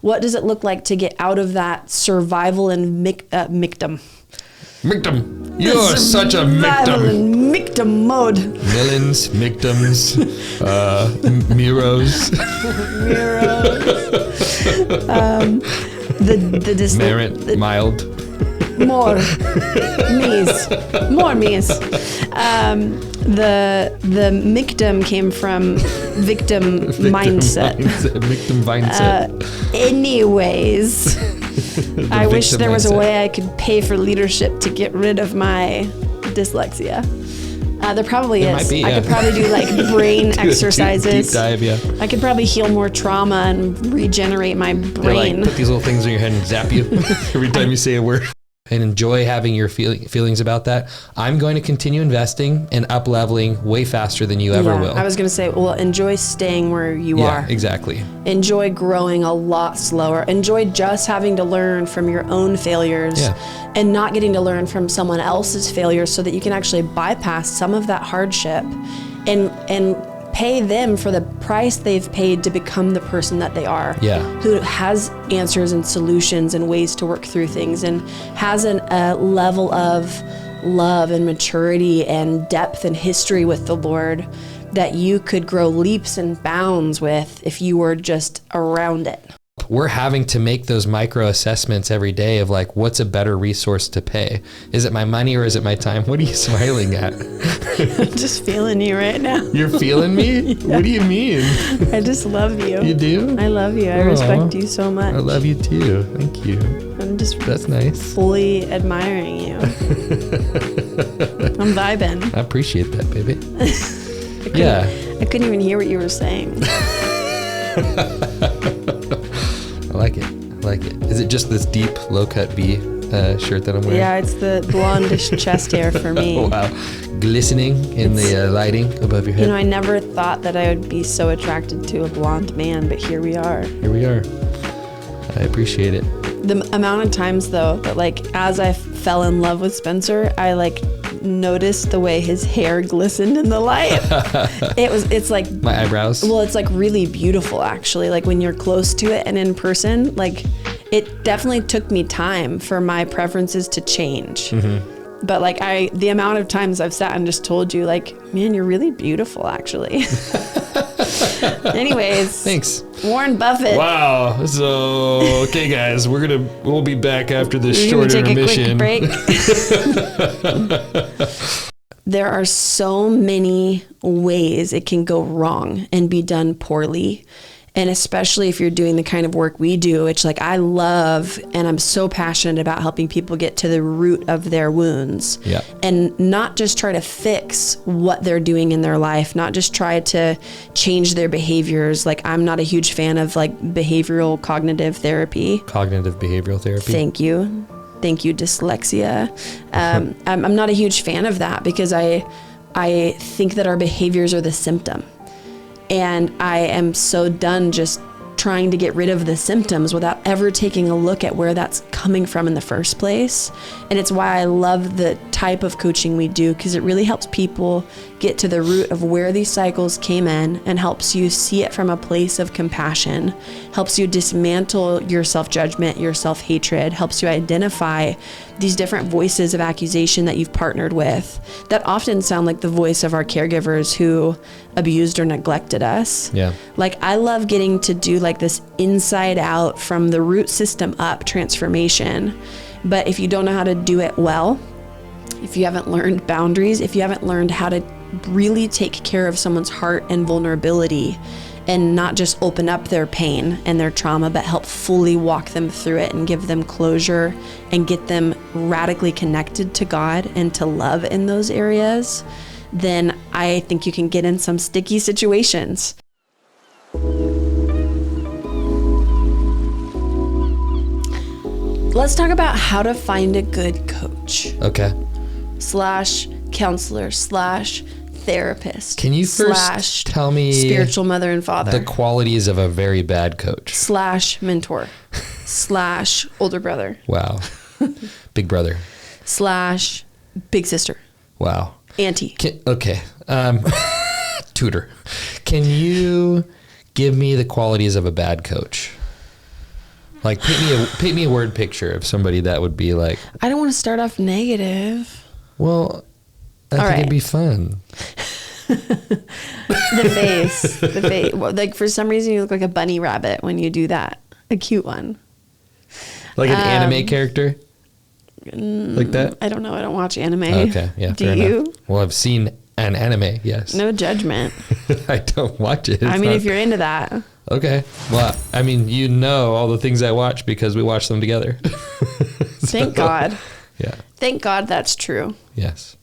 What does it look like to get out of that survival and mictum? Mictum. You are such a Survival mictum. and mictum mode. Millins, mictums, Miros. Merit, mild. More me's. The mictum came from victim mindset. Victim mindset. Anyways, I wish there was a way I could pay for leadership to get rid of my dyslexia. There probably is. Might be, I could probably do like brain exercises. Deep dive, yeah. I could probably heal more trauma and regenerate my brain. Like, put these little things in your head and zap you every time you say a word. And enjoy having your feelings about that. I'm going to continue investing and up leveling way faster than you ever will. I was going to say, well, enjoy staying where you are. Yeah, exactly. Enjoy growing a lot slower. Enjoy just having to learn from your own failures and not getting to learn from someone else's failures so that you can actually bypass some of that hardship and pay them for the price they've paid to become the person that they are. Yeah. Who has answers and solutions and ways to work through things and has a level of love and maturity and depth and history with the Lord that you could grow leaps and bounds with if you were just around it. We're having to make those micro assessments every day of like, what's a better resource to pay? Is it my money or is it my time? What are you smiling at? I'm just feeling you right now. You're feeling me? Yeah. What do you mean? I just love you. You do? I love you. I respect you so much. I love you too. Thank you. I'm just That's nice. Fully admiring you. I'm vibing. I appreciate that, baby. I couldn't even hear what you were saying. I like it. Is it just this deep, low-cut B shirt that I'm wearing? Yeah, it's the blondish chest hair for me. Oh, wow. Glistening in the lighting above your head. You know, I never thought that I would be so attracted to a blonde man, but here we are. I appreciate it. The amount of times, though, that like as I fell in love with Spencer, I like noticed the way his hair glistened in the light. It's like my eyebrows. Well, it's like really beautiful actually. Like when you're close to it and in person, like it definitely took me time for my preferences to change. Mm-hmm. But like the amount of times I've sat and just told you like, man, you're really beautiful actually. Anyways. Thanks. Warren Buffett. Wow. So, okay guys, we'll be back after this short intermission. We're gonna take a quick break. There are so many ways it can go wrong and be done poorly. And especially if you're doing the kind of work we do, which like I love and I'm so passionate about helping people get to the root of their wounds. Yeah. And not just try to fix what they're doing in their life, not just try to change their behaviors. Like I'm not a huge fan of like behavioral cognitive therapy. Cognitive behavioral therapy. Thank you, dyslexia. I'm not a huge fan of that because I think that our behaviors are the symptom. And I am so done just trying to get rid of the symptoms without ever taking a look at where that's coming from in the first place. And it's why I love the type of coaching we do, because it really helps people get to the root of where these cycles came in and helps you see it from a place of compassion, helps you dismantle your self-judgment, your self-hatred, helps you identify these different voices of accusation that you've partnered with that often sound like the voice of our caregivers who abused or neglected us. Yeah. Like I love getting to do like this inside out from the root system up transformation. But if you don't know how to do it well, if you haven't learned boundaries, if you haven't learned how to really take care of someone's heart and vulnerability and not just open up their pain and their trauma, but help fully walk them through it and give them closure and get them radically connected to God and to love in those areas, then I think you can get in some sticky situations. Let's talk about how to find a good coach. Okay. / counselor / therapist. Can you first tell me spiritual mother and father, the qualities of a very bad coach / mentor / older brother? Wow. Big brother / big sister. Wow. Auntie. Okay. Tutor. Can you give me the qualities of a bad coach? Like paint me a word picture of somebody that would be like. I don't want to start off negative. Well, I think it'd be fun. The face. Well, like for some reason you look like a bunny rabbit when you do that. A cute one. Like an anime character? Like that? I don't know. I don't watch anime. Okay, yeah. Do you? Enough. Well, I've seen an anime, yes. No judgment. I don't watch it. If you're into that. Okay. Well, I mean, you know all the things I watch because we watch them together. Thank God. Yeah. Thank God that's true. Yes.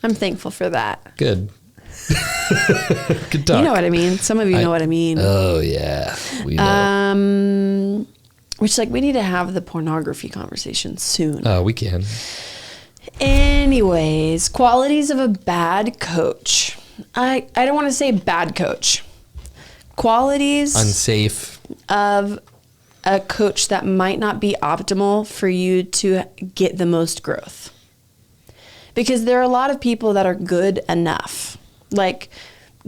I'm thankful for that. Good. Good talk. You know what I mean. Some of you know what I mean. Oh, yeah. We know. Which, like, we need to have the pornography conversation soon. Oh, we can. Anyways, qualities of a bad coach. I don't want to say bad coach. Qualities. Unsafe. Of a coach that might not be optimal for you to get the most growth. Because there are a lot of people that are good enough. Like,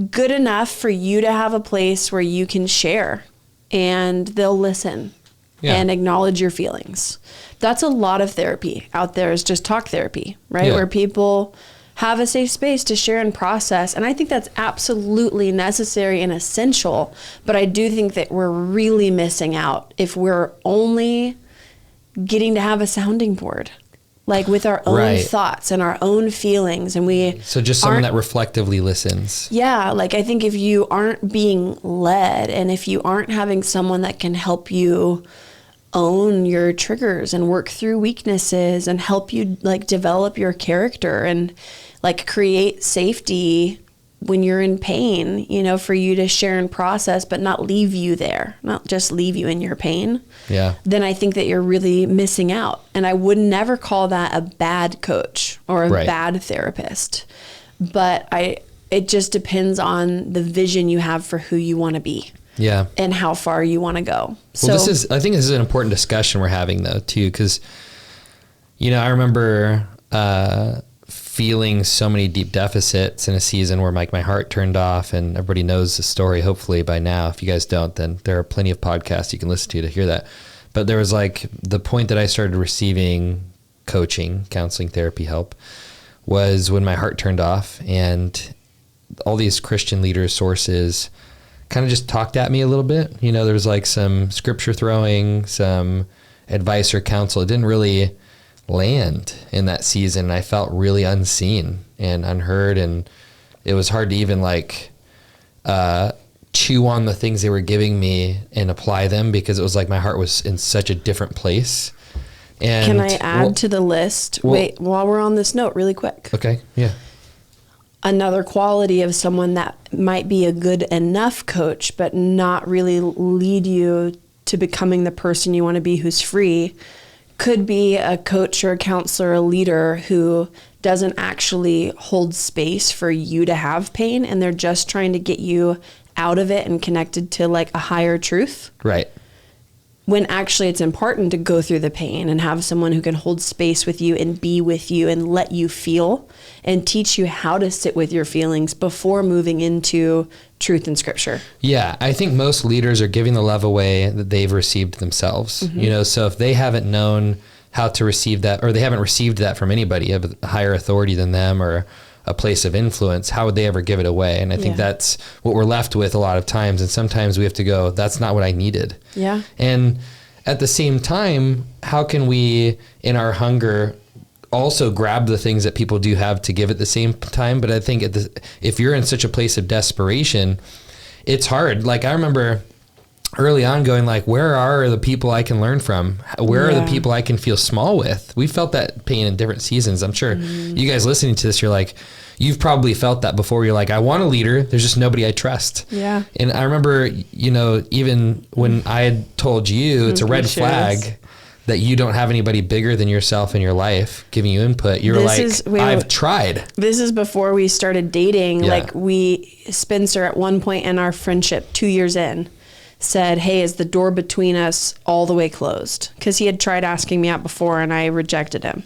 good enough for you to have a place where you can share and they'll listen. Yeah. And acknowledge your feelings. That's a lot of therapy out there, is just talk therapy, right? Yeah. Where people have a safe space to share and process. And I think that's absolutely necessary and essential. But I do think that we're really missing out if we're only getting to have a sounding board, like with our own thoughts and our own feelings. And so just someone that reflectively listens. Yeah. Like, I think if you aren't being led and if you aren't having someone that can help you own your triggers and work through weaknesses and help you like develop your character and like create safety when you're in pain, you know, for you to share and process, but not leave you there, not just leave you in your pain. Yeah. Then I think that you're really missing out. And I would never call that a bad coach or a bad therapist, but it just depends on the vision you have for who you want to be. Yeah. And how far you want to go. Well, I think this is an important discussion we're having though, too, because, you know, I remember feeling so many deep deficits in a season where like my heart turned off, and everybody knows the story, hopefully by now. If you guys don't, then there are plenty of podcasts you can listen to hear that. But there was like the point that I started receiving coaching, counseling, therapy help was when my heart turned off, and all these Christian leaders, sources kind of just talked at me a little bit. You know, there was like some scripture throwing, some advice or counsel. It didn't really land in that season. I felt really unseen and unheard, and it was hard to even like chew on the things they were giving me and apply them, because it was like my heart was in such a different place. And can I add to the list? Wait, while we're on this note, really quick. Okay, yeah. Another quality of someone that might be a good enough coach, but not really lead you to becoming the person you want to be who's free, could be a coach or a counselor, a leader who doesn't actually hold space for you to have pain, and they're just trying to get you out of it and connected to like a higher truth. Right. When actually it's important to go through the pain and have someone who can hold space with you and be with you and let you feel and teach you how to sit with your feelings before moving into truth in scripture. Yeah, I think most leaders are giving the love away that they've received themselves. Mm-hmm. You know, so if they haven't known how to receive that, or they haven't received that from anybody of a higher authority than them or a place of influence, how would they ever give it away? And I think that's what we're left with a lot of times. And sometimes we have to go, that's not what I needed. Yeah. And at the same time, how can we, in our hunger, also grab the things that people do have to give at the same time? But I think if you're in such a place of desperation, it's hard. Like I remember early on going like, where are the people I can learn from? Where are the people I can feel small with? We felt that pain in different seasons. I'm sure you guys listening to this, you're like, you've probably felt that before. You're like, I want a leader. There's just nobody I trust. Yeah. And I remember, you know, even when I had told you it's a red flag that you don't have anybody bigger than yourself in your life giving you input, you're I've tried. This is before we started dating. Yeah. Like Spencer at one point in our friendship, 2 years in, said, hey, is the door between us all the way closed? Because he had tried asking me out before and I rejected him.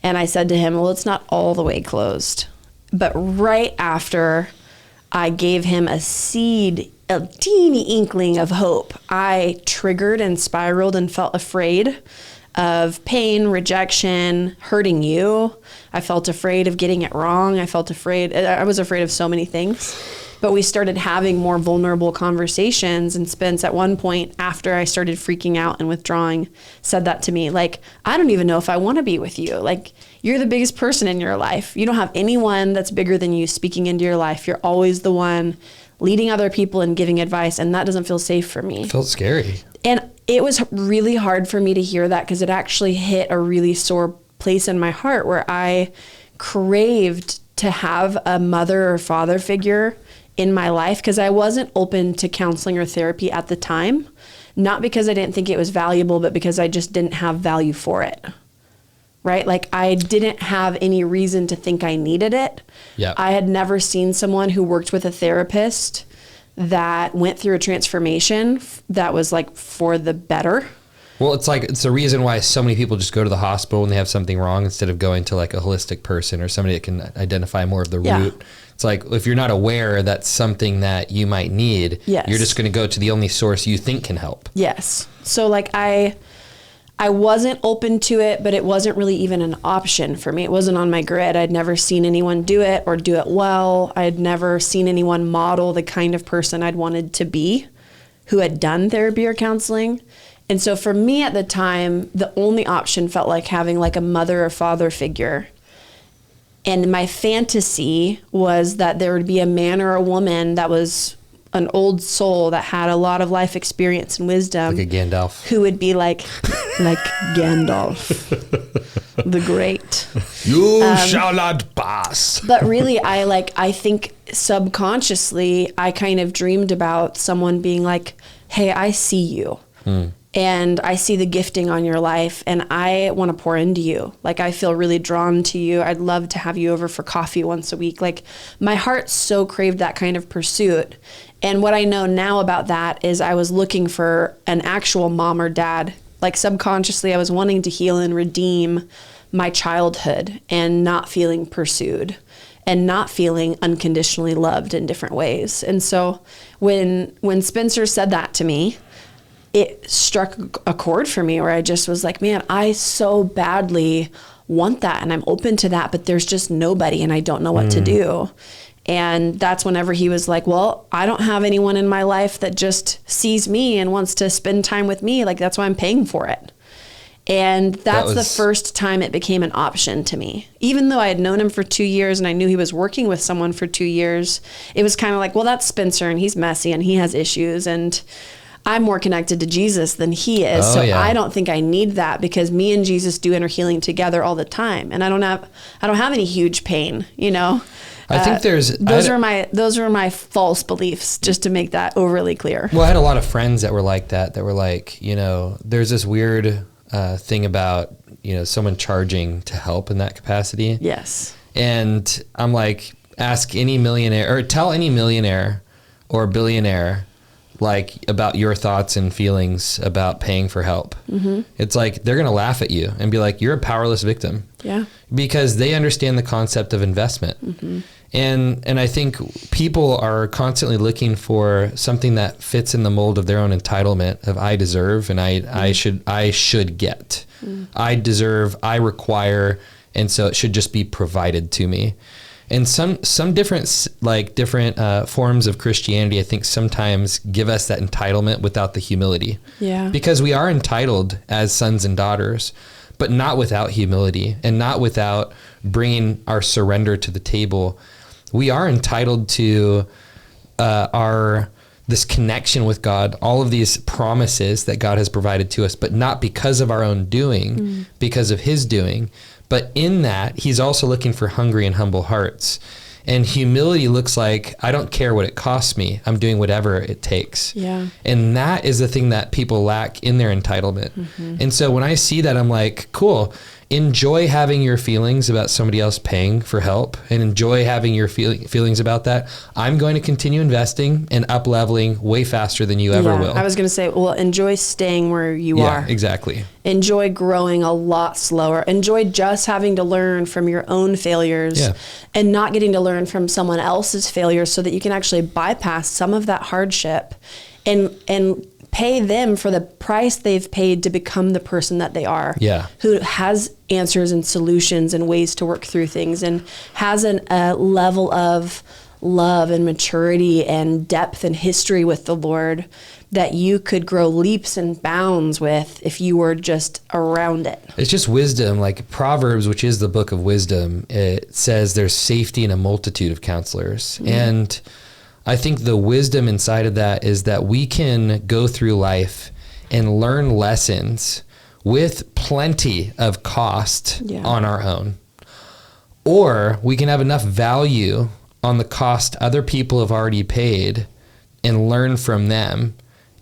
And I said to him, well, it's not all the way closed. But right after I gave him a seed a teeny inkling of hope, I triggered and spiraled and felt afraid of pain, rejection, hurting you. I felt afraid of getting it wrong. I was afraid of so many things. But we started having more vulnerable conversations, and Spence, at one point after I started freaking out and withdrawing, said that to me, like, I don't even know if I want to be with you. Like, you're the biggest person in your life. You don't have anyone that's bigger than you speaking into your life. You're always the one leading other people and giving advice, and that doesn't feel safe for me. It felt scary. And it was really hard for me to hear that, because it actually hit a really sore place in my heart where I craved to have a mother or father figure in my life, because I wasn't open to counseling or therapy at the time, not because I didn't think it was valuable, but because I just didn't have value for it. Right? Like, I didn't have any reason to think I needed it. Yeah. I had never seen someone who worked with a therapist that went through a transformation that was like for the better. Well, it's the reason why so many people just go to the hospital when they have something wrong instead of going to like a holistic person or somebody that can identify more of the root. It's like, if you're not aware that's something that you might need, yes, you're just going to go to the only source you think can help. Yes. So like I wasn't open to it, but it wasn't really even an option for me. It wasn't on my grid. I'd never seen anyone do it or do it well. I had never seen anyone model the kind of person I'd wanted to be who had done therapy or counseling. And so for me at the time, the only option felt like having like a mother or father figure. And my fantasy was that there would be a man or a woman that was an old soul that had a lot of life experience and wisdom. Like a Gandalf. Who would be like Gandalf, the Great. You shall not pass. But really, I think subconsciously, I kind of dreamed about someone being like, hey, I see you. And I see the gifting on your life, and I want to pour into you. Like, I feel really drawn to you. I'd love to have you over for coffee once a week. Like, my heart so craved that kind of pursuit. And what I know now about that is I was looking for an actual mom or dad. Like, subconsciously, I was wanting to heal and redeem my childhood and not feeling pursued and not feeling unconditionally loved in different ways. And so when Spencer said that to me, it struck a chord for me where I just was like, man, I so badly want that, and I'm open to that, but there's just nobody, and I don't know what to do. And that's whenever he was like, well, I don't have anyone in my life that just sees me and wants to spend time with me. Like, that's why I'm paying for it. And that's the first time it became an option to me. Even though I had known him for 2 years and I knew he was working with someone for 2 years, it was kind of like, well, that's Spencer, and he's messy and he has issues, and I'm more connected to Jesus than he is. I don't think I need that, because me and Jesus do inner healing together all the time. And I don't have any huge pain, you know? I think those are my false beliefs, just to make that overly clear. Well, I had a lot of friends that were like that were like, you know, there's this weird thing about, you know, someone charging to help in that capacity. Yes. And I'm like, ask any millionaire, or tell any millionaire or billionaire, like, about your thoughts and feelings about paying for help. Mm-hmm. It's like, they're going to laugh at you and be like, you're a powerless victim. Yeah. Because they understand the concept of investment. Mm-hmm. And I think people are constantly looking for something that fits in the mold of their own entitlement of I deserve, and I should get. Mm. I deserve, I require, and so it should just be provided to me. And some different forms of Christianity, I think, sometimes give us that entitlement without the humility. Yeah. Because we are entitled as sons and daughters, but not without humility and not without bringing our surrender to the table. We are entitled to this connection with God, all of these promises that God has provided to us, but not because of our own doing, because of his doing. But in that, he's also looking for hungry and humble hearts. And humility looks like, I don't care what it costs me. I'm doing whatever it takes. Yeah. And that is the thing that people lack in their entitlement. Mm-hmm. And so when I see that, I'm like, cool. Enjoy having your feelings about somebody else paying for help, and enjoy having your feelings about that. I'm going to continue investing and up leveling way faster than you ever will. I was going to say, well, enjoy staying where you are. Yeah, exactly. Enjoy growing a lot slower. Enjoy just having to learn from your own failures and not getting to learn learn from someone else's failures so that you can actually bypass some of that hardship and pay them for the price they've paid to become the person that they are. Yeah. Who has answers and solutions and ways to work through things and has a level of love and maturity and depth and history with the Lord that you could grow leaps and bounds with if you were just around it. It's just wisdom. Like Proverbs, which is the book of wisdom, it says there's safety in a multitude of counselors. Mm-hmm. And I think the wisdom inside of that is that we can go through life and learn lessons with plenty of cost on our own. Or we can have enough value on the cost other people have already paid and learn from them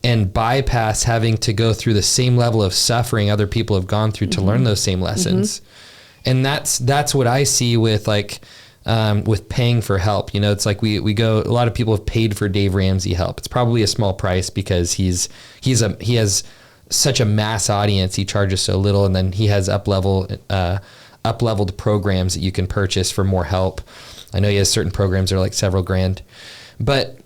and bypass having to go through the same level of suffering other people have gone through to learn those same lessons. Mm-hmm. And that's what I see with with paying for help. It's like we go, a lot of people have paid for Dave Ramsey help. It's probably a small price because he has such a mass audience. He charges so little, and then he has up-leveled programs that you can purchase for more help. I know he has certain programs that are like several grand, but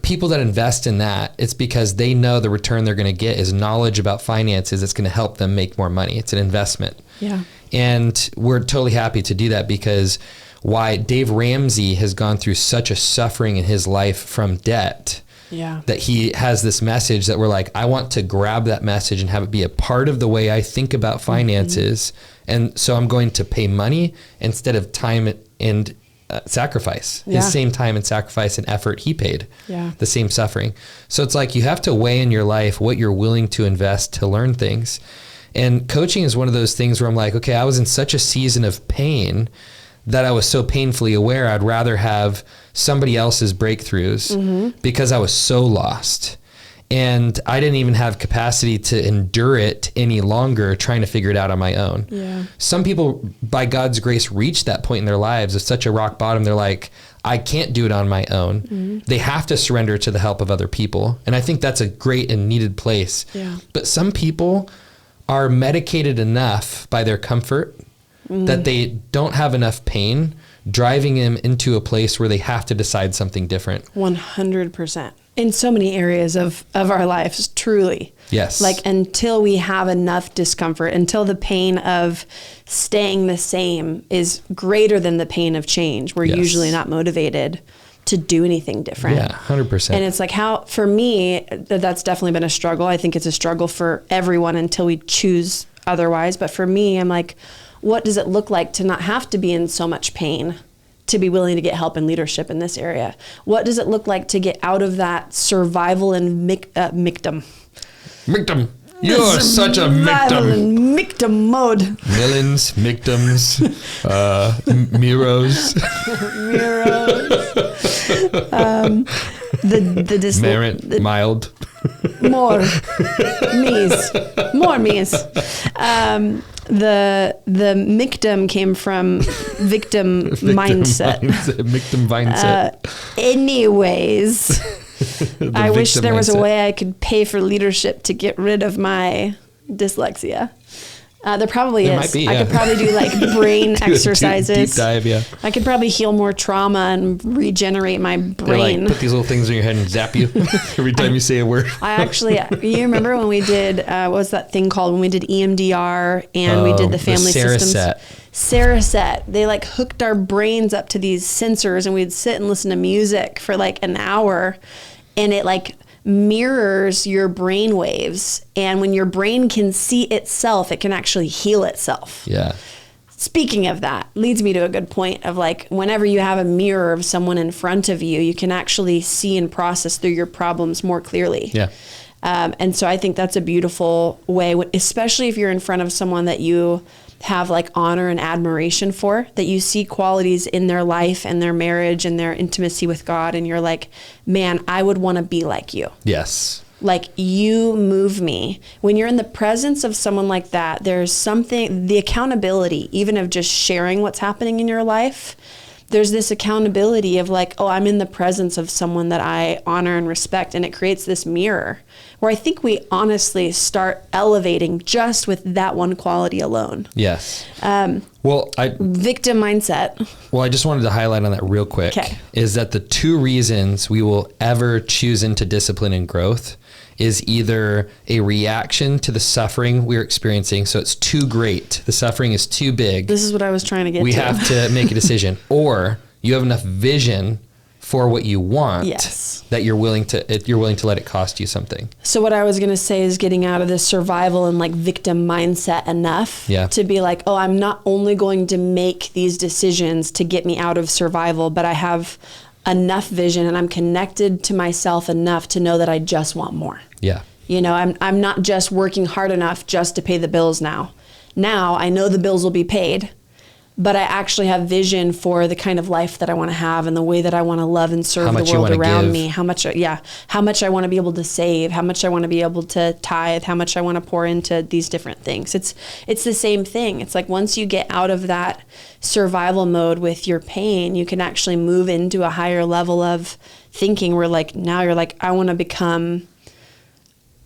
people that invest in that, it's because they know the return they're going to get is knowledge about finances. It's going to help them make more money. It's an investment. Yeah. And we're totally happy to do that because why Dave Ramsey has gone through such a suffering in his life from debt. Yeah. That he has this message that we're like, I want to grab that message and have it be a part of the way I think about finances. Mm-hmm. And so I'm going to pay money instead of time and sacrifice. His same time and sacrifice and effort he paid. Yeah. The same suffering. So it's like you have to weigh in your life what you're willing to invest to learn things. And coaching is one of those things where I'm like, okay, I was in such a season of pain that I was so painfully aware I'd rather have somebody else's breakthroughs because I was so lost. And I didn't even have capacity to endure it any longer trying to figure it out on my own. Yeah. Some people, by God's grace, reach that point in their lives of such a rock bottom. They're like, I can't do it on my own. Mm-hmm. They have to surrender to the help of other people. And I think that's a great and needed place. Yeah. But some people are medicated enough by their comfort that they don't have enough pain driving them into a place where they have to decide something different. 100%. In so many areas of our lives, truly. Yes. Like until we have enough discomfort, until the pain of staying the same is greater than the pain of change, we're usually not motivated to do anything different. Yeah, 100%. And it's like for me, that's definitely been a struggle. I think it's a struggle for everyone until we choose otherwise. But for me, I'm like, what does it look like to not have to be in so much pain to be willing to get help and leadership in this area? What does it look like to get out of that survival and mictum? Mictum. You're such a Survival mictum. and mictum mode. Millins, mictums, Miros. Merit, mild. More me's. The mictum came from victim mindset. Victim mindset. Anyways, I wish there was a way I could pay for leadership to get rid of my dyslexia. There probably is. Might be, I could probably do like brain exercises. Deep dive, yeah. I could probably heal more trauma and regenerate my brain. Like, put these little things in your head and zap you every time you say a word. I actually, you remember when we did, what was that thing called? When we did EMDR and we did the family systems. Saracet. They like hooked our brains up to these sensors and we'd sit and listen to music for like an hour and it like mirrors your brain waves, and when your brain can see itself, it can actually heal itself. Yeah. Speaking of that, leads me to a good point of like, whenever you have a mirror of someone in front of you, you can actually see and process through your problems more clearly. Yeah. And so I think that's a beautiful way, especially if you're in front of someone that you have like honor and admiration for, that you see qualities in their life and their marriage and their intimacy with God. And you're like, man, I would want to be like you. Yes. Like you move me. When you're in the presence of someone like that, there's something, the accountability, even of just sharing what's happening in your life, there's this accountability of like, oh, I'm in the presence of someone that I honor and respect. And it creates this mirror where I think we honestly start elevating just with that one quality alone. Yes. Victim mindset. Well, I just wanted to highlight on that real quick, is that the two reasons we will ever choose into discipline and growth is either a reaction to the suffering we're experiencing. So it's too great. The suffering is too big. This is what I was trying to get to. We have to make a decision. Or you have enough vision for what you want that you're willing to let it cost you something. So what I was going to say is getting out of this survival and like victim mindset enough to be like, oh, I'm not only going to make these decisions to get me out of survival, but I have enough vision and I'm connected to myself enough to know that I just want more. Yeah. You know, I'm not just working hard enough just to pay the bills now. Now I know the bills will be paid, but I actually have vision for the kind of life that I want to have and the way that I want to love and serve the world around me. How much I want to be able to save, how much I want to be able to tithe, how much I want to pour into these different things. It's the same thing. It's like once you get out of that survival mode with your pain, you can actually move into a higher level of thinking where like now you're like, I want to become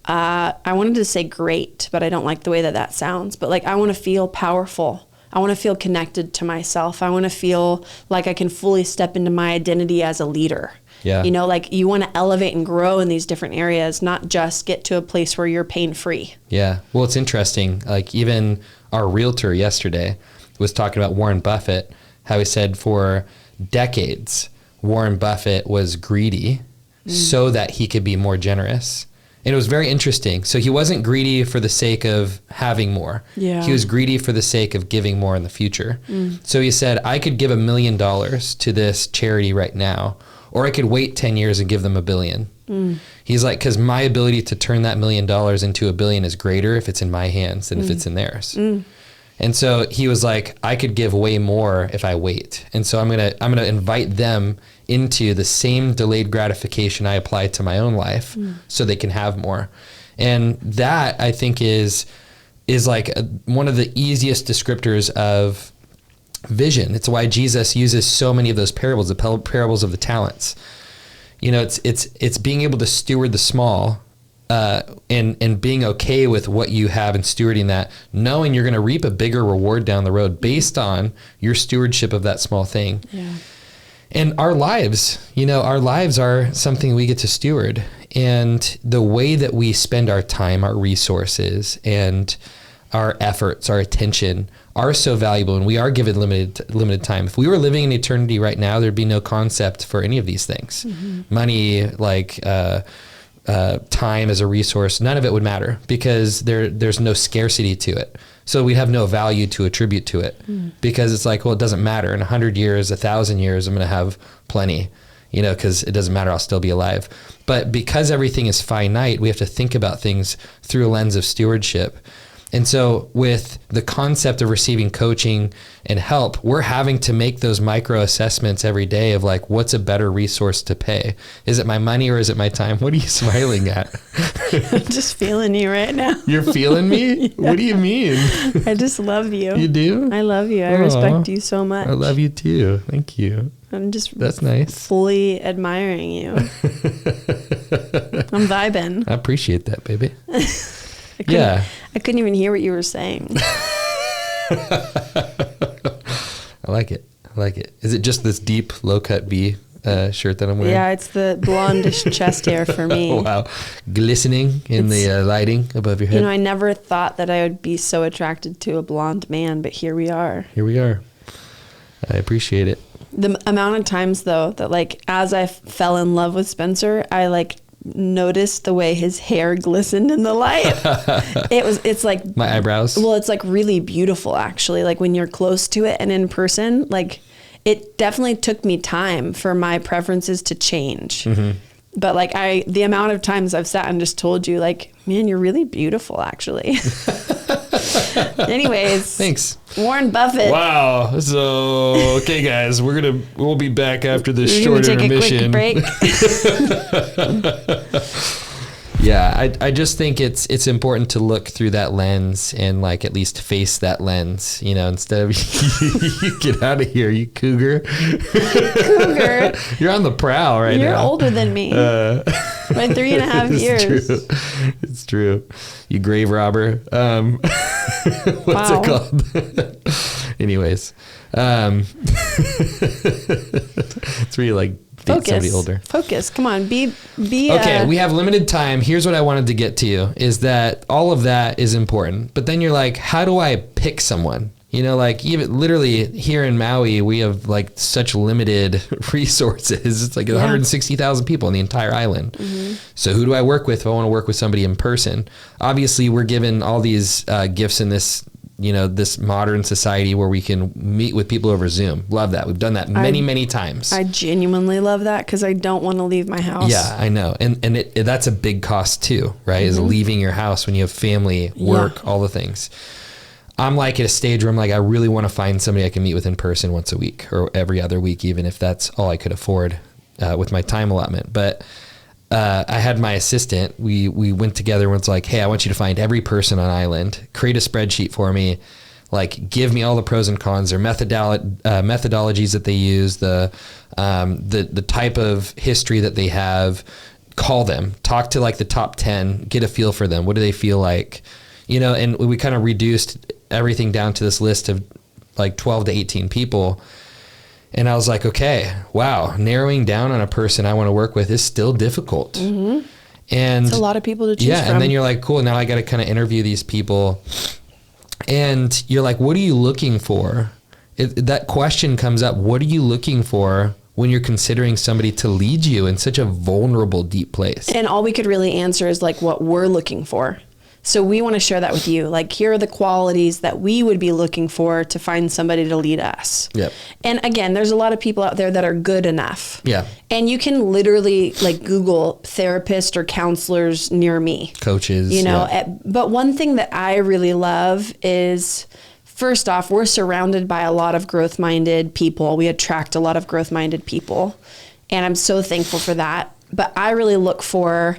I wanted to say great, but I don't like the way that sounds. But like I want to feel powerful. I want to feel connected to myself. I want to feel like I can fully step into my identity as a leader. Yeah. You know, like you want to elevate and grow in these different areas, not just get to a place where you're pain-free. Yeah. Well, it's interesting. Like even our realtor yesterday was talking about Warren Buffett, how he said for decades, Warren Buffett was greedy so that he could be more generous. And it was very interesting. So he wasn't greedy for the sake of having more. Yeah. He was greedy for the sake of giving more in the future. So he said, I could give $1 million to this charity right now, or I could wait 10 years and give them $1 billion. He's like, because my ability to turn that $1 million into $1 billion is greater if it's in my hands than if it's in theirs. And so he was like, I could give way more if I wait. And so I'm gonna invite them into the same delayed gratification I apply to my own life so they can have more. And that I think is like one of the easiest descriptors of vision. It's why Jesus uses so many of those parables, the parables of the talents. You know, it's being able to steward the small and being okay with what you have and stewarding that, knowing you're going to reap a bigger reward down the road based on your stewardship of that small thing. Yeah. And our lives are something we get to steward. And the way that we spend our time, our resources, and our efforts, our attention are so valuable, and we are given limited time. If we were living in eternity right now, there'd be no concept for any of these things. Money, like time as a resource, none of it would matter because there's no scarcity to it. So we'd have no value to attribute to it because it's like, well, it doesn't matter. In 100 years, 1,000 years, I'm going to have plenty, you know, because it doesn't matter. I'll still be alive. But because everything is finite, we have to think about things through a lens of stewardship. And so with the concept of receiving coaching and help, we're having to make those micro assessments every day of like, what's a better resource to pay? Is it my money or is it my time? What are you smiling at? I'm just feeling you right now. You're feeling me? Yeah. What do you mean? I just love you. You do? I love you. I respect you so much. I love you too. Thank you. That's nice. Fully admiring you. I'm vibing. I appreciate that, baby. I couldn't even hear what you were saying. I like it. Is it just this deep low-cut V shirt that I'm wearing? Yeah, it's the blondish chest hair for me. Oh, wow. Glistening in the lighting above your head. You know, I never thought that I would be so attracted to a blonde man, but here we are. I appreciate it. The amount of times, though, that like as I fell in love with Spencer, I like noticed the way his hair glistened in the light. It's like my eyebrows. Well, it's like really beautiful actually. Like when you're close to it and in person, like it definitely took me time for my preferences to change. But like the amount of times I've sat and just told you like, man, you're really beautiful actually. Anyways. Thanks. Warren Buffett. Wow. So, okay guys, we'll be back after this short intermission. We're gonna take a quick break. Yeah, I just think it's important to look through that lens and like at least face that lens, you know, instead of you get out of here, you cougar. Cougar. You're on the prowl right now. You're older than me by 3.5 years. True. It's true. You grave robber. What's it called? Anyways, it's really like date somebody older. Focus. Come on. Be okay. We have limited time. Here's what I wanted to get to you is that all of that is important, but then you're like, how do I pick someone? You know, like even literally here in Maui, we have like such limited resources. It's like 160,000 people on the entire island. Mm-hmm. So who do I work with if I want to work with somebody in person? Obviously, we're given all these gifts in this, you know, this modern society where we can meet with people over Zoom. Love that. We've done that many times. I genuinely love that because I don't want to leave my house. Yeah, I know. And that's a big cost too, right? Mm-hmm. Is leaving your house when you have family, work, all the things. I'm like at a stage where I'm like, I really want to find somebody I can meet with in person once a week or every other week, even if that's all I could afford with my time allotment. But I had my assistant, we went together and was like, hey, I want you to find every person on island, create a spreadsheet for me, like give me all the pros and cons, their methodologies that they use, the type of history that they have, call them, talk to like the top 10, get a feel for them. What do they feel like? You know, and we kind of reduced everything down to this list of like 12 to 18 people. And I was like, okay, wow, narrowing down on a person I want to work with is still difficult. Mm-hmm. And it's a lot of people to choose from. Yeah, and then you're like, cool, now I got to kind of interview these people. And you're like, what are you looking for? That question comes up. What are you looking for when you're considering somebody to lead you in such a vulnerable, deep place? And all we could really answer is like what we're looking for. So we want to share that with you. Like, here are the qualities that we would be looking for to find somebody to lead us. Yep. And again, there's a lot of people out there that are good enough. Yeah. And you can literally like Google therapists or counselors near me. Coaches. You know, but one thing that I really love is, first off, we're surrounded by a lot of growth-minded people. We attract a lot of growth-minded people. And I'm so thankful for that. But I really look for,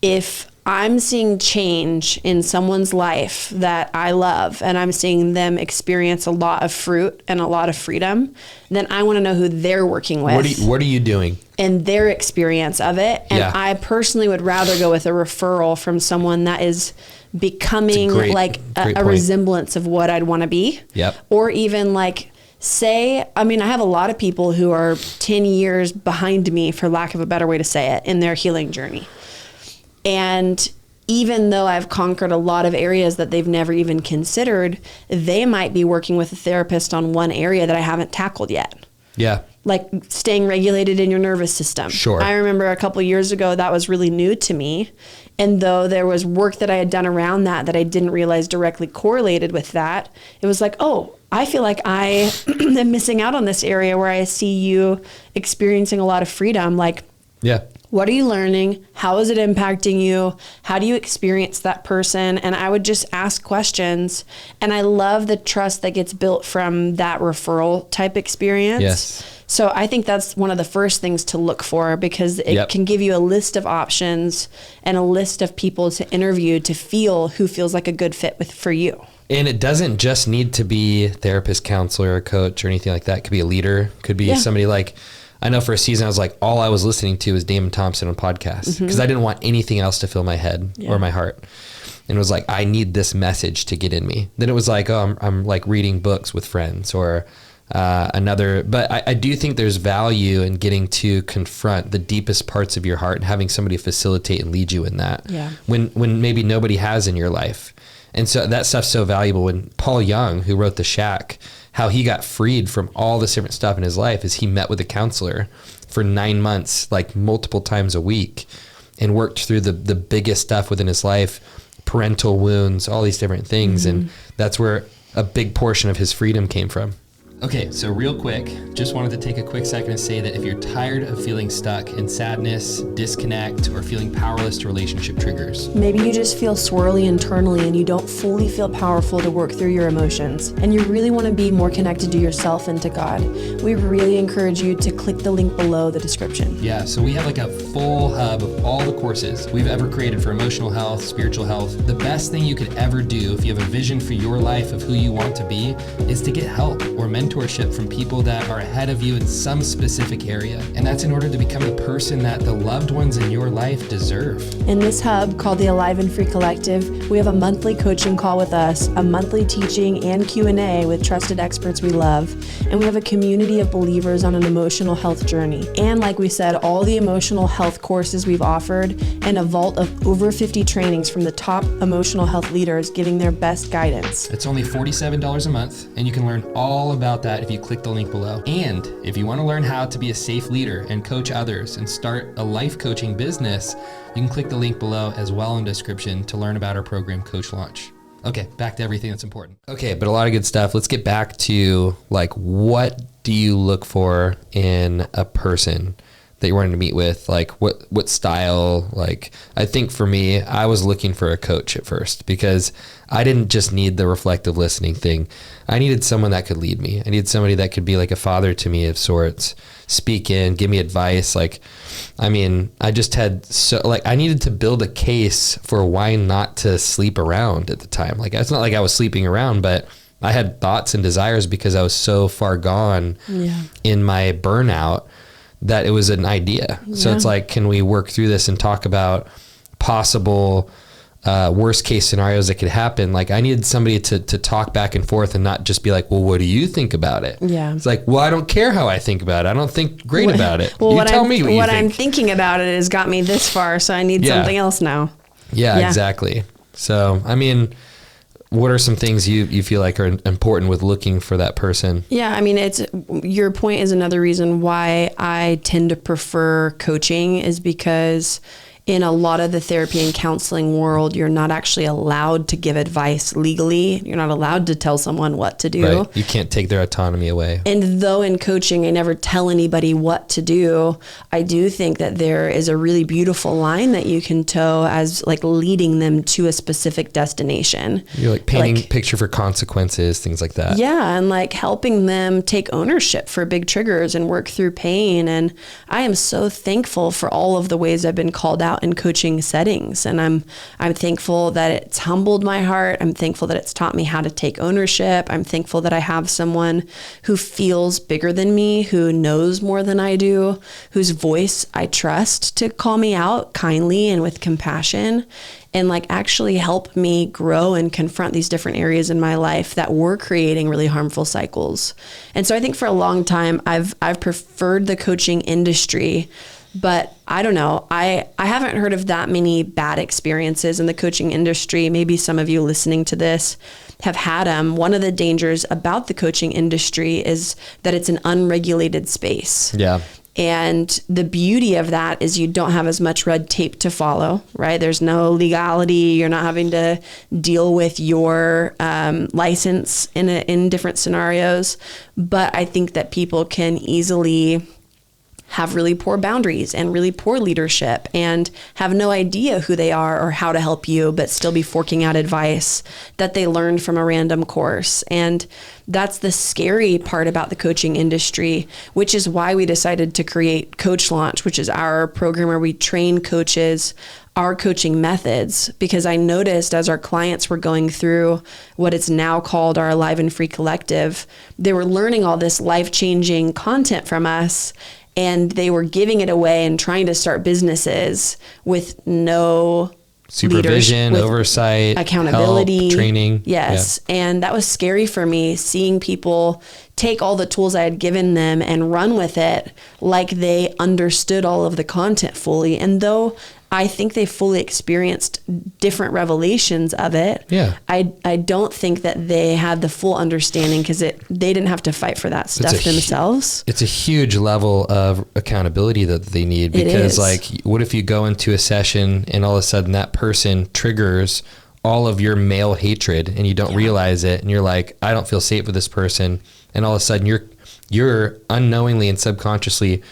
if I'm seeing change in someone's life that I love and I'm seeing them experience a lot of fruit and a lot of freedom, then I want to know who they're working with. What are you doing? And their experience of it. And I personally would rather go with a referral from someone that is becoming a resemblance of what I'd want to be. Yep. Or even like, I have a lot of people who are 10 years behind me, for lack of a better way to say it, in their healing journey. And even though I've conquered a lot of areas that they've never even considered, they might be working with a therapist on one area that I haven't tackled yet. Yeah. Like staying regulated in your nervous system. Sure. I remember a couple years ago that was really new to me. And though there was work that I had done around that I didn't realize directly correlated with that, it was like, oh, I feel like I am missing out on this area where I see you experiencing a lot of freedom. Like, yeah. What are you learning? How is it impacting you? How do you experience that person? And I would just ask questions. And I love the trust that gets built from that referral type experience. Yes. So I think that's one of the first things to look for, because it can give you a list of options and a list of people to interview to feel who feels like a good fit for you. And it doesn't just need to be therapist, counselor, or coach or anything like that. It could be a leader. Could be somebody like, I know for a season I was like, all I was listening to was Damon Thompson on podcasts because I didn't want anything else to fill my head or my heart. And it was like, I need this message to get in me. Then it was like, oh, I'm like reading books with friends or but I do think there's value in getting to confront the deepest parts of your heart and having somebody facilitate and lead you in that when maybe nobody has in your life. And so that stuff's so valuable. When Paul Young, who wrote The Shack, how he got freed from all this different stuff in his life is he met with a counselor for 9 months, like multiple times a week, and worked through the biggest stuff within his life, parental wounds, all these different things. And that's where a big portion of his freedom came from. Okay, so real quick, just wanted to take a quick second to say that if you're tired of feeling stuck in sadness, disconnect, or feeling powerless to relationship triggers. Maybe you just feel swirly internally and you don't fully feel powerful to work through your emotions, and you really want to be more connected to yourself and to God. We really encourage you to click the link below the description. Yeah, so we have like a full hub of all the courses we've ever created for emotional health, spiritual health. The best thing you could ever do if you have a vision for your life of who you want to be is to get help or mentorship from people that are ahead of you in some specific area. And that's in order to become the person that the loved ones in your life deserve. In this hub called the Alive and Free Collective, we have a monthly coaching call with us, a monthly teaching and Q&A with trusted experts we love, and we have a community of believers on an emotional health journey. And like we said, all the emotional health courses we've offered and a vault of over 50 trainings from the top emotional health leaders giving their best guidance. It's only $47 a month, and you can learn all about that if you click the link below. And if you want to learn how to be a safe leader and coach others and start a life coaching business, you can click the link below as well in the description to learn about our program, Coach Launch. Okay, back to everything that's important. Okay, but a lot of good stuff. Let's get back to like, what do you look for in a person that you're wanting to meet with? Like what style? Like, I think for me, I was looking for a coach at first because I didn't just need the reflective listening thing. I needed someone that could lead me. I needed somebody that could be like a father to me of sorts, speak in, give me advice. Like, I mean, I just had I needed to build a case for why not to sleep around at the time. Like, it's not like I was sleeping around, but I had thoughts and desires because I was so far gone in my burnout that it was an idea. So it's like, can we work through this and talk about possible worst case scenarios that could happen? Like, I needed somebody to talk back and forth and not just be like, well, what do you think about it? Yeah. It's like, well, I don't care how I think about it. I don't think great about it. Well, tell me what I'm thinking about it has got me this far, so I need something else now. Yeah, exactly. So, I mean, what are some things you feel like are important with looking for that person? Yeah, I mean, your point is another reason why I tend to prefer coaching, is because in a lot of the therapy and counseling world, you're not actually allowed to give advice legally. You're not allowed to tell someone what to do. Right. You can't take their autonomy away. And though in coaching, I never tell anybody what to do, I do think that there is a really beautiful line that you can toe as like leading them to a specific destination. You're like painting picture for consequences, things like that. Yeah. And like helping them take ownership for big triggers and work through pain. And I am so thankful for all of the ways I've been called out in coaching settings. And I'm thankful that it's humbled my heart. I'm thankful that it's taught me how to take ownership. I'm thankful that I have someone who feels bigger than me, who knows more than I do, whose voice I trust to call me out kindly and with compassion, and like actually help me grow and confront these different areas in my life that were creating really harmful cycles. And so I think for a long time, I've preferred the coaching industry. But I don't know, I haven't heard of that many bad experiences in the coaching industry. Maybe some of you listening to this have had them. One of the dangers about the coaching industry is that it's an unregulated space. Yeah. And the beauty of that is you don't have as much red tape to follow, right? There's no legality. You're not having to deal with your license in different scenarios. But I think that people can easily have really poor boundaries and really poor leadership and have no idea who they are or how to help you, but still be forking out advice that they learned from a random course. And that's the scary part about the coaching industry, which is why we decided to create Coach Launch, which is our program where we train coaches our coaching methods, because I noticed as our clients were going through what it's now called our Alive and Free Collective, they were learning all this life-changing content from us, and they were giving it away and trying to start businesses with no supervision, oversight, accountability, help, training. Yes. Yeah. And that was scary for me, seeing people take all the tools I had given them and run with it like they understood all of the content fully. And though I think they fully experienced different revelations of it, I don't think that they had the full understanding, because they didn't have to fight for that stuff themselves. It's a huge level of accountability that they need, because like, what if you go into a session and all of a sudden that person triggers all of your male hatred and you don't realize it. And you're like, I don't feel safe with this person. And all of a sudden you're unknowingly and subconsciously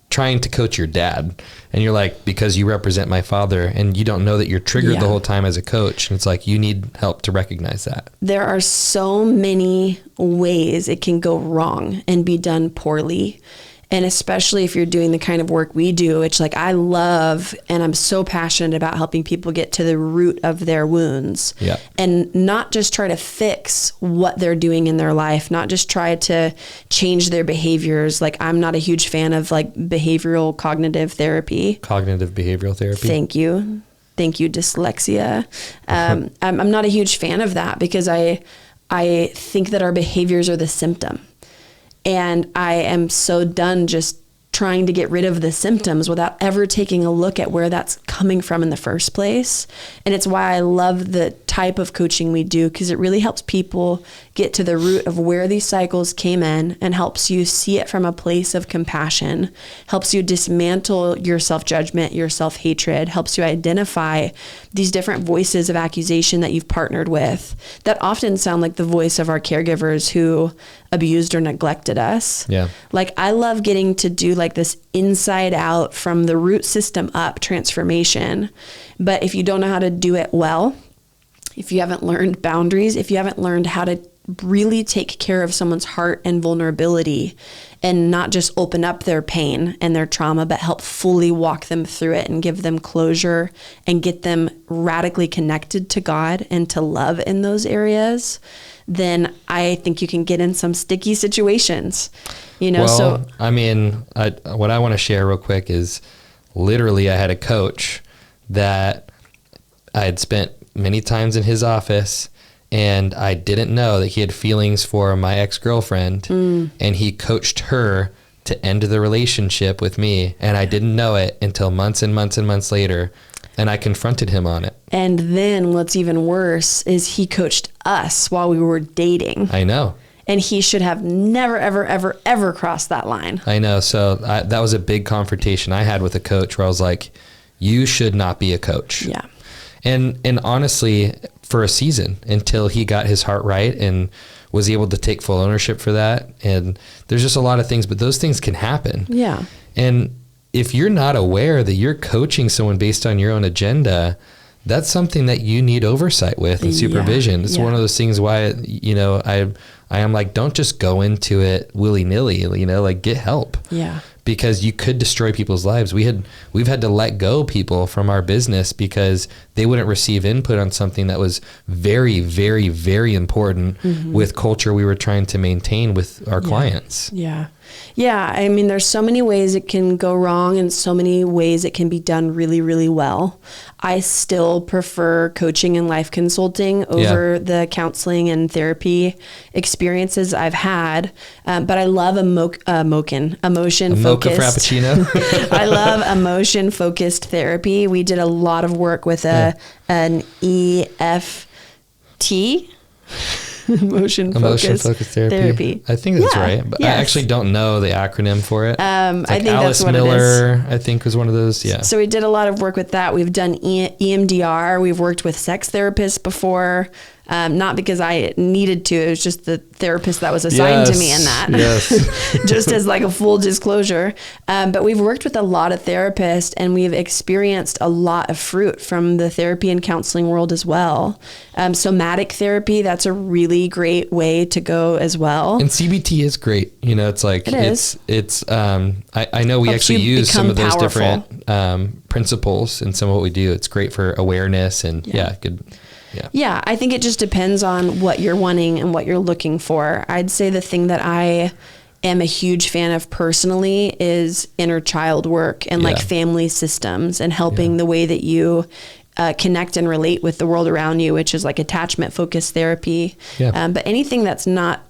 trying to coach your dad. And you're like, because you represent my father, and you don't know that you're triggered the whole time as a coach. And it's like, you need help to recognize that. There are so many ways it can go wrong and be done poorly. And especially if you're doing the kind of work we do, it's like, I love, and I'm so passionate about helping people get to the root of their wounds and not just try to fix what they're doing in their life, not just try to change their behaviors. Like, I'm not a huge fan of like behavioral cognitive therapy. Cognitive behavioral therapy. Thank you, dyslexia. I'm not a huge fan of that because I think that our behaviors are the symptom. And I am so done just trying to get rid of the symptoms without ever taking a look at where that's coming from in the first place. And it's why I love the type of coaching we do, because it really helps people get to the root of where these cycles came in and helps you see it from a place of compassion, helps you dismantle your self-judgment, your self-hatred, helps you identify these different voices of accusation that you've partnered with that often sound like the voice of our caregivers who abused or neglected us. Yeah. Like, I love getting to do like this inside out from the root system up transformation. But if you don't know how to do it well, if you haven't learned boundaries, if you haven't learned how to really take care of someone's heart and vulnerability and not just open up their pain and their trauma, but help fully walk them through it and give them closure and get them radically connected to God and to love in those areas, then I think you can get in some sticky situations, you know? Well, so I mean, what I want to share real quick is literally I had a coach that I had spent many times in his office, and I didn't know that he had feelings for my ex-girlfriend, and he coached her to end the relationship with me, and I didn't know it until months and months and months later, and I confronted him on it. And then what's even worse is he coached us while we were dating. I know. And he should have never, ever, ever, ever crossed that line. I know. So that was a big confrontation I had with a coach where I was like, you should not be a coach. Yeah. And honestly, for a season, until he got his heart right and was able to take full ownership for that. And there's just a lot of things, but those things can happen. Yeah. And if you're not aware that you're coaching someone based on your own agenda, that's something that you need oversight with and supervision. It's one of those things why, you know, I am like, don't just go into it willy-nilly, you know, like get help. Yeah. Because you could destroy people's lives. We've had to let go people from our business because they wouldn't receive input on something that was very, very, very important with culture we were trying to maintain with our clients. Yeah. Yeah. I mean, there's so many ways it can go wrong and so many ways it can be done really, really well. I still prefer coaching and life consulting over the counseling and therapy experiences I've had. But I love emotion focused. Mocha frappuccino. I love emotion focused therapy. We did a lot of work with an EFT. Emotion focused therapy. I think that's right. But I actually don't know the acronym for it. I think Alice that's what Miller, it is. I think was one of those. Yeah. So we did a lot of work with that. We've done EMDR. We've worked with sex therapists before. Not because I needed to, it was just the therapist that was assigned to me in that, just as like a full disclosure. But we've worked with a lot of therapists and we've experienced a lot of fruit from the therapy and counseling world as well. Somatic therapy, that's a really great way to go as well. And CBT is great. You know, it's like, I know we actually use some of those different principles in some of what we do. It's great for awareness and good. Yeah, I think it just depends on what you're wanting and what you're looking for. I'd say the thing that I am a huge fan of personally is inner child work and like family systems and helping the way that you connect and relate with the world around you, which is like attachment focused therapy. But anything that's not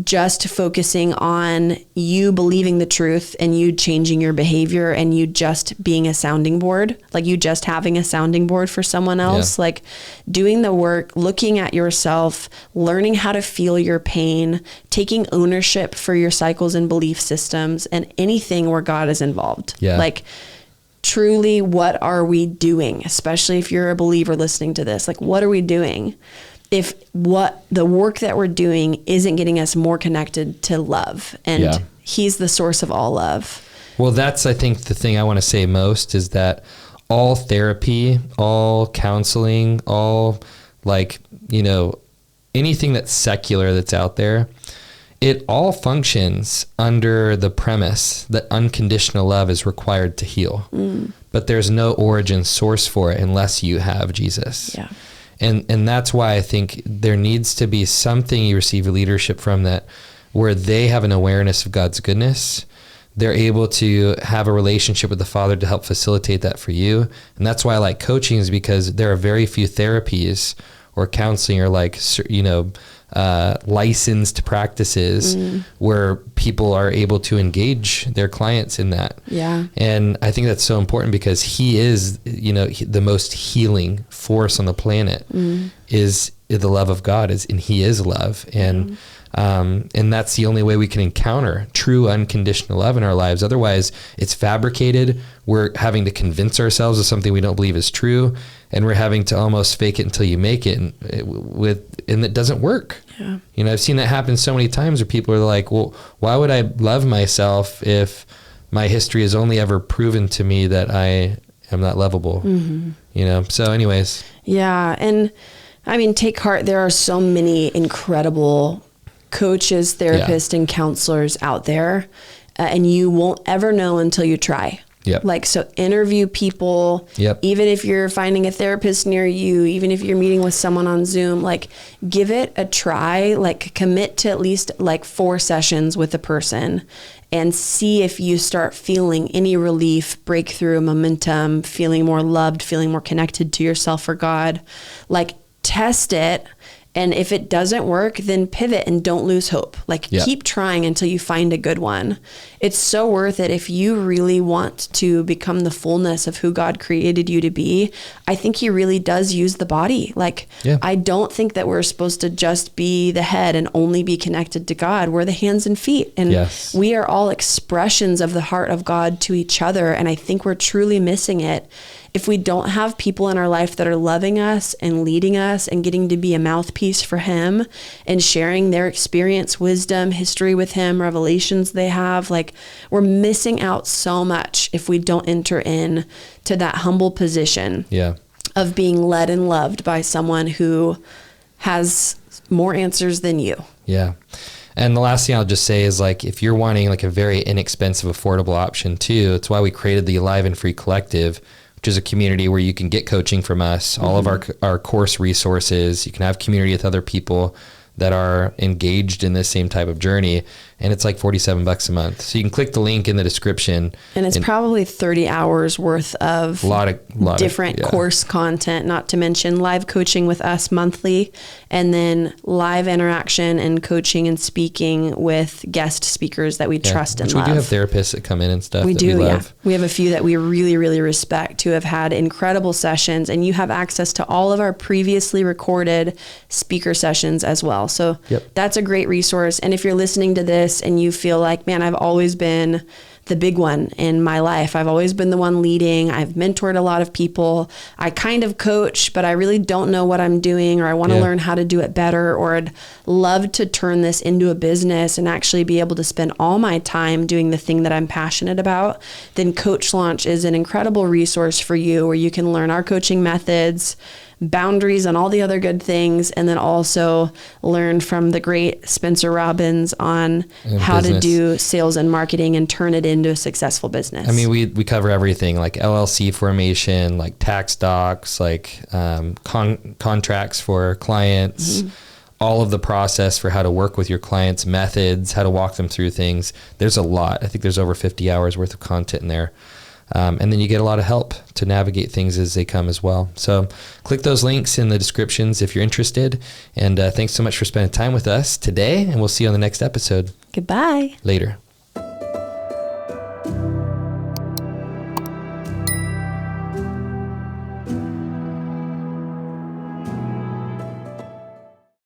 just focusing on you believing the truth and you changing your behavior and you just being a sounding board, like you just having a sounding board for someone else, like doing the work, looking at yourself, learning how to feel your pain, taking ownership for your cycles and belief systems and anything where God is involved. Like truly, what are we doing? Especially if you're a believer listening to this, like, what are we doing? If what the work that we're doing isn't getting us more connected to love, and he's the source of all love. Well, that's, I think, the thing I want to say most is that all therapy, all counseling, all anything that's secular that's out there, it all functions under the premise that unconditional love is required to heal. But there's no origin source for it unless you have Jesus. Yeah. And that's why I think there needs to be something you receive leadership from that, where they have an awareness of God's goodness. They're able to have a relationship with the Father to help facilitate that for you. And that's why I like coaching, is because there are very few therapies or counseling or licensed practices where people are able to engage their clients in that. Yeah. And I think that's so important, because he is, the most healing force on the planet is the love of God, and he is love. And that's the only way we can encounter true unconditional love in our lives. Otherwise, it's fabricated. We're having to convince ourselves of something we don't believe is true, and we're having to almost fake it until you make it, and it doesn't work. Yeah. I've seen that happen so many times, where people are like, well, why would I love myself if my history has only ever proven to me that I am not lovable? So anyways. Yeah. And I mean, take heart. There are so many incredible coaches, therapists, and counselors out there, and you won't ever know until you try. Yep. So interview people, even if you're finding a therapist near you, even if you're meeting with someone on Zoom, give it a try, commit to at least 4 sessions with a person, and see if you start feeling any relief, breakthrough, momentum, feeling more loved, feeling more connected to yourself or God. Test it. And if it doesn't work, then pivot and don't lose hope. Keep trying until you find a good one. It's so worth it. If you really want to become the fullness of who God created you to be, I think he really does use the body. I don't think that we're supposed to just be the head and only be connected to God. We're the hands and feet. And we are all expressions of the heart of God to each other. And I think we're truly missing it if we don't have people in our life that are loving us and leading us and getting to be a mouthpiece for him and sharing their experience, wisdom, history with him, revelations they have. We're missing out so much if we don't enter in to that humble position of being led and loved by someone who has more answers than you. Yeah. And the last thing I'll just say is, if you're wanting a very inexpensive, affordable option too, it's why we created the Alive and Free Collective, which is a community where you can get coaching from us, all of our course resources. You can have community with other people that are engaged in this same type of journey. And it's $47 a month. So you can click the link in the description. And it's probably 30 hours worth of different course content, not to mention live coaching with us monthly, and then live interaction and coaching and speaking with guest speakers that we trust and love. We do have therapists that come in and stuff. We love. We have a few that we really, really respect, who have had incredible sessions, and you have access to all of our previously recorded speaker sessions as well. So that's a great resource. And if you're listening to this and you feel like, man, I've always been the big one in my life. I've always been the one leading. I've mentored a lot of people. I kind of coach, but I really don't know what I'm doing, or I want to learn how to do it better, or I'd love to turn this into a business and actually be able to spend all my time doing the thing that I'm passionate about. Then Coach Launch is an incredible resource for you, where you can learn our coaching methods, boundaries, and all the other good things, and then also learn from the great Spencer Robbins on how to do sales and marketing and turn it into a successful business. I mean, we cover everything, LLC formation, tax docs, contracts for clients, all of the process for how to work with your clients, methods, how to walk them through things. There's a lot. I think there's over 50 hours worth of content in there. And then you get a lot of help to navigate things as they come as well. So click those links in the descriptions if you're interested. And thanks so much for spending time with us today. And we'll see you on the next episode. Goodbye. Later.